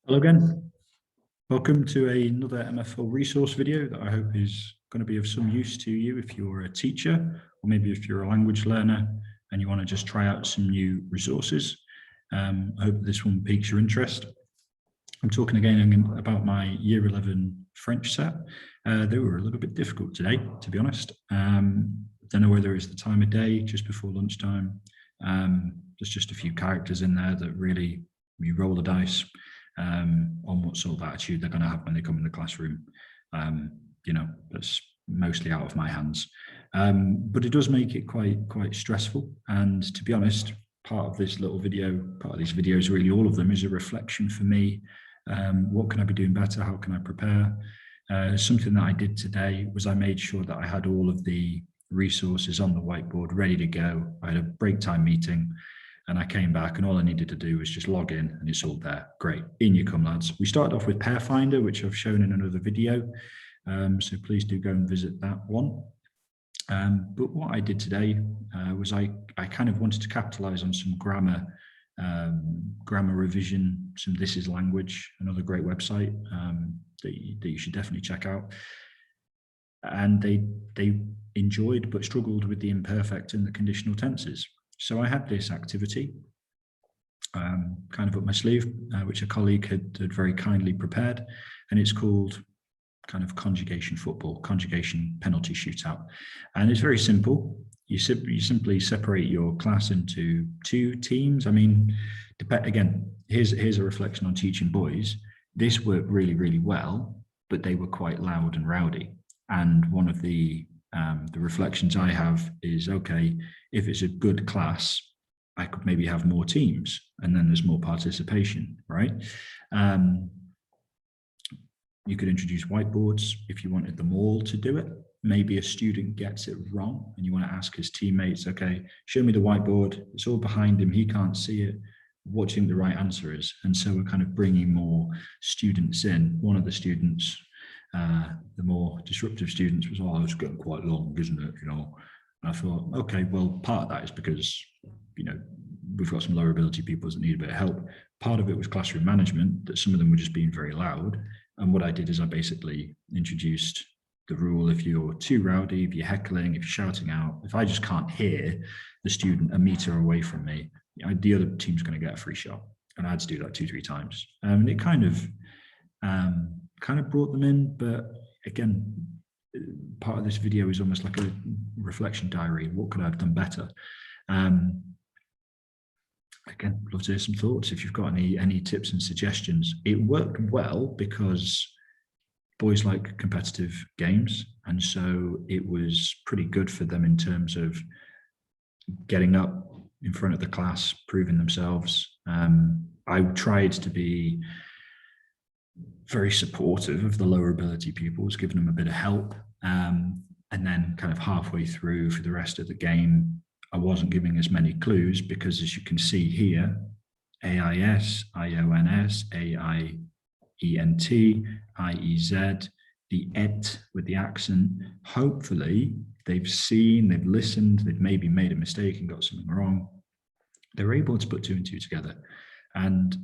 Hello again. Welcome to another MFL resource video that I hope is going to be of some use to you if you're a teacher, or maybe if you're a language learner and you want to just try out some new resources. I hope this one piques your interest. I'm talking again about my Year 11 French set. They were a little bit difficult today, to be honest. Don't know whether it's the time of day, just before lunchtime. There's just a few characters in there that really, you roll the dice on what sort of attitude they're going to have when they come in the classroom. That's mostly out of my hands. But it does make it quite stressful. And to be honest, part of this little video, part of these videos, really all of them, is a reflection for me. What can I be doing better? How can I prepare? Something that I did today was I made sure that I had all of the resources on the whiteboard ready to go. I had a break time meeting and I came back and all I needed to do was just log in and it's all there. Great, in you come, lads. We started off with Pair Finder, which I've shown in another video. So please do go and visit that one. But what I did today was I kind of wanted to capitalize on some grammar revision, some This Is Language, another great website that you should definitely check out. And they enjoyed but struggled with the imperfect and the conditional tenses. So I had this activity kind of up my sleeve, which a colleague had very kindly prepared, and it's called kind of conjugation football, conjugation penalty shootout. And it's very simple. You simply separate your class into two teams. I mean, again, here's a reflection on teaching boys. This worked really, really well, but they were quite loud and rowdy. And one of the reflections I have is, okay, if it's a good class, I could maybe have more teams and then there's more participation, right? You could introduce whiteboards if you wanted them all to do it. Maybe a student gets it wrong and you want to ask his teammates, okay, show me the whiteboard. It's all behind him. He can't see it. What do you think the right answer is? And so we're kind of bringing more students in. One of the students, the more disruptive students, was, oh, it's getting quite long, isn't it? And I thought, okay, well, part of that is because, we've got some lower ability pupils that need a bit of help. Part of it was classroom management, that some of them were just being very loud. And what I did is I basically introduced the rule: if you're too rowdy, if you're heckling, if you're shouting out, if I just can't hear the student a meter away from me, the other team's going to get a free shot. And I had to do that 2-3 times. And it kind of brought them in. But again, part of this video is almost like a reflection diary. What could I have done better? Again, love to hear some thoughts if you've got any tips and suggestions. It worked well because boys like competitive games, and so it was pretty good for them in terms of getting up in front of the class, proving themselves. I tried to be very supportive of the lower ability pupils, giving them a bit of help, and then kind of halfway through for the rest of the game, I wasn't giving as many clues because, as you can see here, AIS, IONS, AIENT, IEZ, the ET with the accent. Hopefully they've seen, they've listened, they've maybe made a mistake and got something wrong. They're able to put 2 and 2 together. And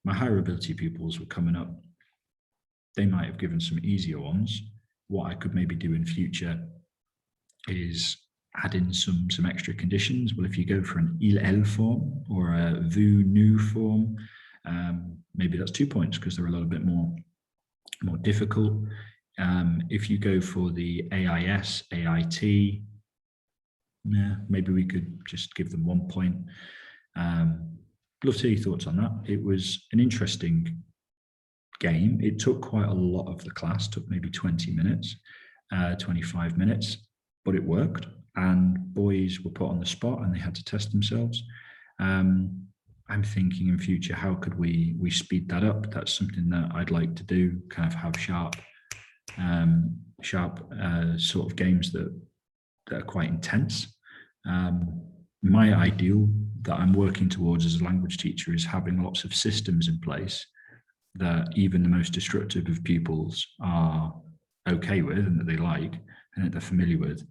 my higher ability pupils were coming up. They might have given some easier ones. What I could maybe do in future is add in some extra conditions. Well, if you go for an il-elle form or a vu-nu form, maybe that's 2 points because they're a little bit more difficult. If you go for the AIS, AIT, maybe we could just give them 1 point. Love to hear your thoughts on that. It was an interesting game. It took quite a lot of the class, took maybe 20 minutes, 25 minutes, but it worked. And boys were put on the spot and they had to test themselves. I'm thinking in future, how could we speed that up? That's something that I'd like to do, kind of have sharp sort of games that are quite intense. My ideal that I'm working towards as a language teacher is having lots of systems in place that even the most destructive of pupils are okay with and that they like and that they're familiar with.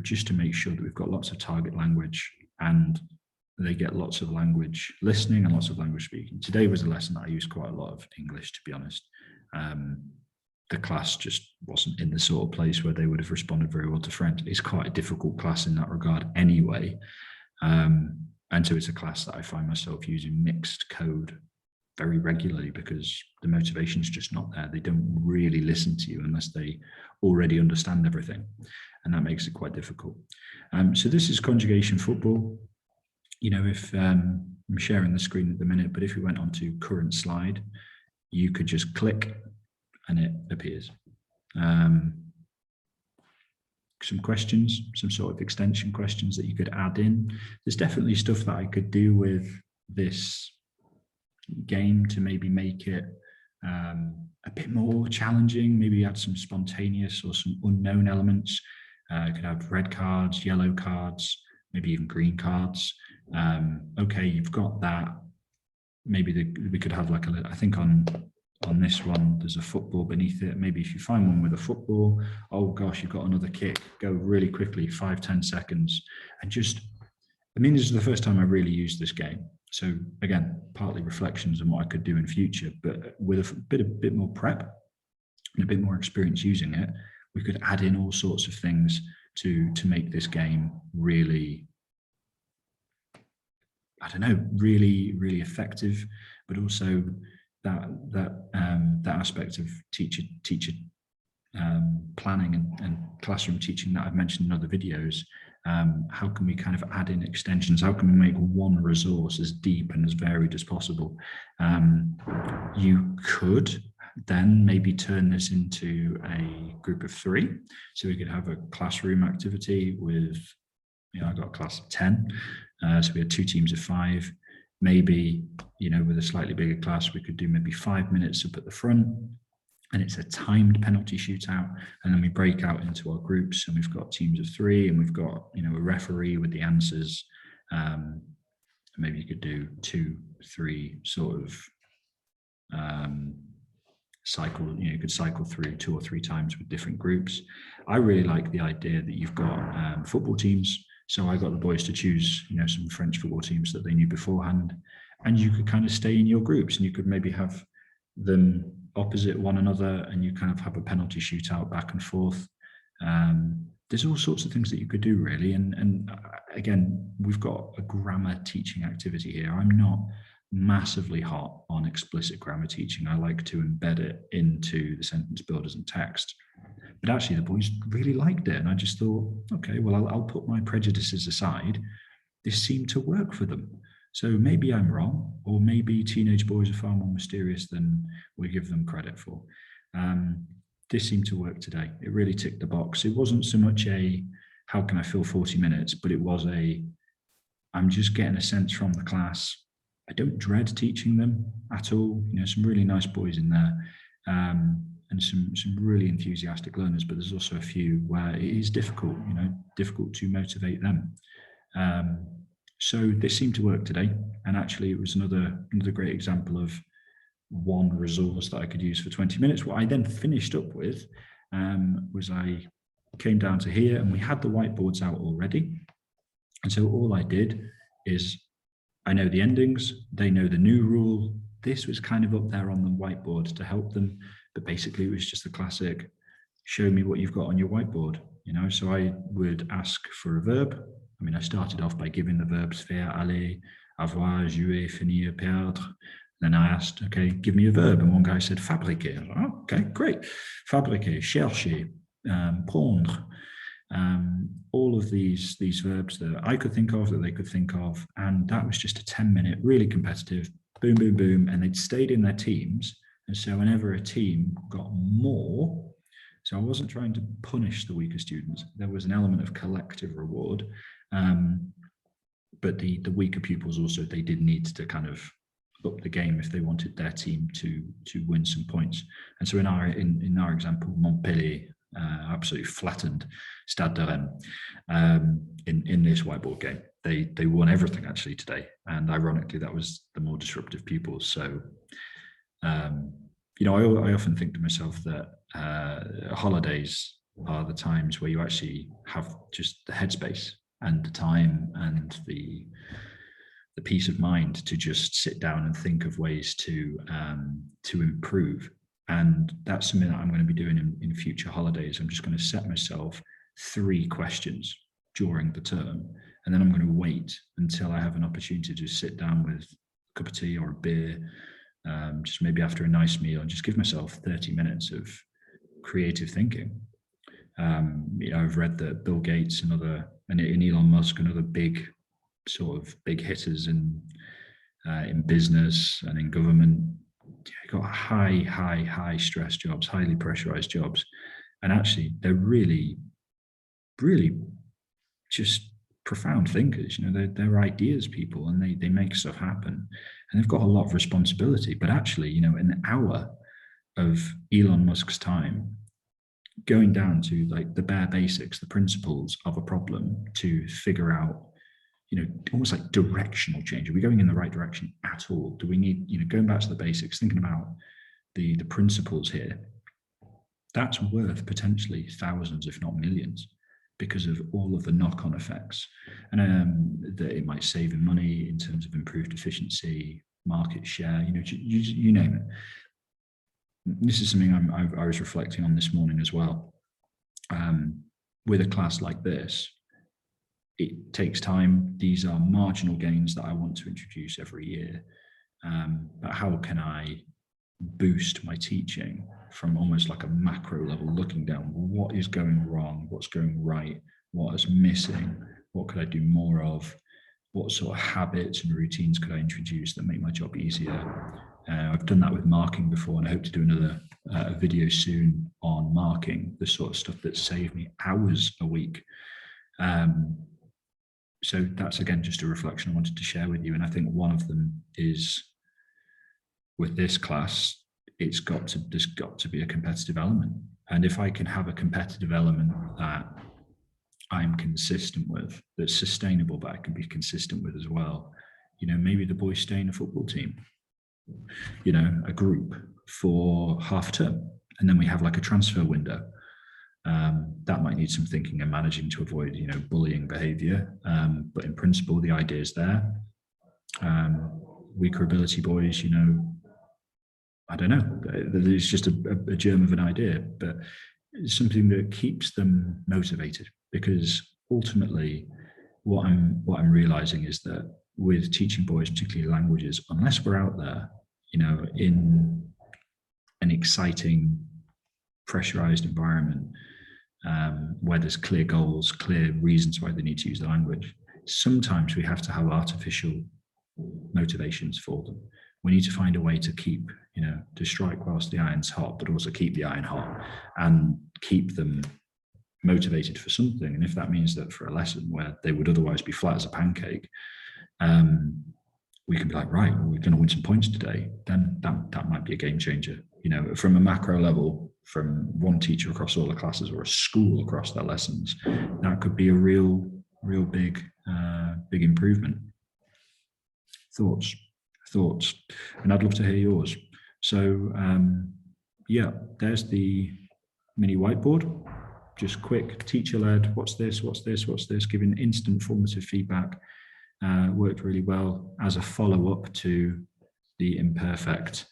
Just to make sure that we've got lots of target language and they get lots of language listening and lots of language speaking. Today was a lesson that I used quite a lot of English, to be honest. The class just wasn't in the sort of place where they would have responded very well to French. It's quite a difficult class in that regard anyway. And so it's a class that I find myself using mixed code very regularly because the motivation's just not there. They don't really listen to you unless they already understand everything. And that makes it quite difficult. So this is conjugation football. You know, if I'm sharing the screen at the minute, but if we went on to current slide, you could just click and it appears. Some questions, some sort of extension questions that you could add in. There's definitely stuff that I could do with this game to maybe make it a bit more challenging, maybe add some spontaneous or some unknown elements. You could have red cards, yellow cards, maybe even green cards. Okay, you've got that. Maybe we could have like I think on this one, there's a football beneath it. Maybe if you find one with a football, oh gosh, you've got another kick, go really quickly, 5-10 seconds. And just, I mean, this is the first time I really used this game. So again, partly reflections on what I could do in future, but with a bit more prep and a bit more experience using it, we could add in all sorts of things to make this game really, I don't know, really, really effective, but also that aspect of teacher planning and classroom teaching that I've mentioned in other videos. How can we kind of add in extensions? How can we make one resource as deep and as varied as possible? You could then maybe turn this into a group of 3. So we could have a classroom activity with, you know, I got a class of 10. So we had 2 teams of 5. Maybe, you know, with a slightly bigger class, we could do maybe 5 minutes up at the front, and it's a timed penalty shootout. And then we break out into our groups, and we've got teams of 3, and we've got, you know, a referee with the answers. Maybe you could do 2, 3 sort of cycle. You know, you could cycle through 2 or 3 times with different groups. I really like the idea that you've got football teams. So I got the boys to choose, you know, some French football teams that they knew beforehand, and you could kind of stay in your groups, and you could maybe have them opposite one another, and you kind of have a penalty shootout back and forth. There's all sorts of things that you could do, really. And again, we've got a grammar teaching activity here. I'm not massively hot on explicit grammar teaching. I like to embed it into the sentence builders and text. But actually, the boys really liked it. And I just thought, okay, well, I'll put my prejudices aside. This seemed to work for them. So maybe I'm wrong, or maybe teenage boys are far more mysterious than we give them credit for. This seemed to work today. It really ticked the box. It wasn't so much a, how can I fill 40 minutes, but it was a, I'm just getting a sense from the class. I don't dread teaching them at all. You know, some really nice boys in there. And some really enthusiastic learners, but there's also a few where it is difficult, you know, difficult to motivate them. So this seemed to work today, and actually it was another great example of one resource that I could use for 20 minutes. What I then finished up with was I came down to here, and we had the whiteboards out already. And so all I did is, I know the endings, they know the new rule. This was kind of up there on the whiteboard to help them. But basically, it was just the classic, show me what you've got on your whiteboard, you know? So I would ask for a verb. I mean, I started off by giving the verbs faire, aller, avoir, jouer, finir, perdre. Then I asked, okay, give me a verb. And one guy said fabriquer. I was like, oh, okay, great. Fabriquer, chercher, prendre. All of these verbs that I could think of, that they could think of. And that was just a 10-minute, really competitive, boom, boom, boom. And they'd stayed in their teams. And so whenever a team got more, so I wasn't trying to punish the weaker students. There was an element of collective reward. But the weaker pupils also, they did need to kind of up the game if they wanted their team to win some points. And so in our example, Montpellier absolutely flattened Stade de Rennes in this whiteboard game. They won everything actually today. And ironically, that was the more disruptive pupils. So you know, I often think to myself that holidays are the times where you actually have just the headspace and the time and the the peace of mind to just sit down and think of ways to improve. And that's something that I'm going to be doing in future holidays. I'm just going to set myself 3 questions during the term, and then I'm going to wait until I have an opportunity to sit down with a cup of tea or a beer, just maybe after a nice meal, and just give myself 30 minutes of creative thinking. I've read that Bill Gates and Elon Musk and other big hitters in business and in government got high stress jobs, highly pressurized jobs, and actually they're really just profound thinkers. They're ideas people, and they make stuff happen, and they've got a lot of responsibility. But actually, an hour of Elon Musk's time going down to like the bare basics, the principles of a problem to figure out, almost like directional change. Are we going in the right direction at all? Do we need, going back to the basics, thinking about the principles here? That's worth potentially thousands, if not millions, because of all of the knock-on effects. And that it might save in money in terms of improved efficiency, market share, you name it. This is something I was reflecting on this morning as well. With a class like this, it takes time. These are marginal gains that I want to introduce every year. But how can I boost my teaching from almost like a macro level, looking down? What is going wrong? What's going right? What is missing? What could I do more of? What sort of habits and routines could I introduce that make my job easier? I've done that with marking before, and I hope to do another video soon on marking, the sort of stuff that saved me hours a week. So that's, again, just a reflection I wanted to share with you. And I think one of them is, with this class, there's got to be a competitive element. And if I can have a competitive element that I'm consistent with, that's sustainable, but I can be consistent with as well, maybe the boys stay in a football team, a group for half term, and then we have like a transfer window. That might need some thinking and managing to avoid, bullying behavior. But in principle, the idea is there. Weaker ability boys, I don't know. There's just a germ of an idea, but it's something that keeps them motivated. Because ultimately, what I'm realizing is that with teaching boys, particularly languages, unless we're out there, in an exciting, pressurized environment, where there's clear goals, clear reasons why they need to use the language, sometimes we have to have artificial motivations for them. We need to find a way to keep, to strike whilst the iron's hot, but also keep the iron hot and keep them motivated for something. And if that means that for a lesson where they would otherwise be flat as a pancake, we can be like, right, we're going to win some points today, then that might be a game changer. From a macro level, from one teacher across all the classes or a school across their lessons, that could be a real big improvement. Thoughts, and I'd love to hear yours. So there's the mini whiteboard. Just quick, teacher-led, what's this, giving instant formative feedback. Worked really well as a follow-up to the imperfect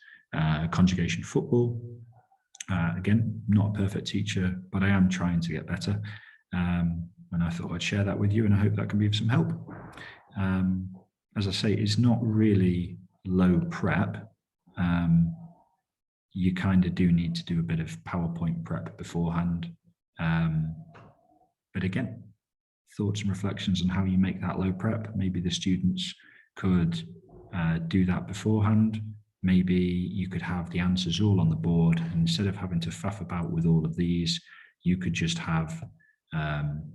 conjugation football. Again, not a perfect teacher, but I am trying to get better. And I thought I'd share that with you, and I hope that can be of some help. As I say, it's not really low prep. You kind of do need to do a bit of PowerPoint prep beforehand. But again, thoughts and reflections on how you make that low prep. Maybe the students could do that beforehand. Maybe you could have the answers all on the board, and instead of having to faff about with all of these, you could just have,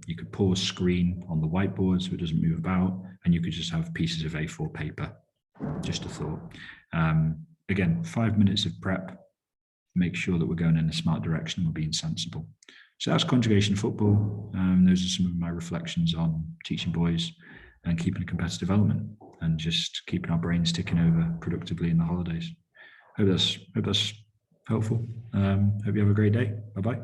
you could pause screen on the whiteboard so it doesn't move about, and you could just have pieces of A4 paper. Just a thought. Again, 5 minutes of prep. Make sure that we're going in a smart direction and we're being sensible. So that's conjugation football. Those are some of my reflections on teaching boys and keeping a competitive element and just keeping our brains ticking over productively in the holidays. Hope that's helpful. Hope you have a great day. Bye-bye.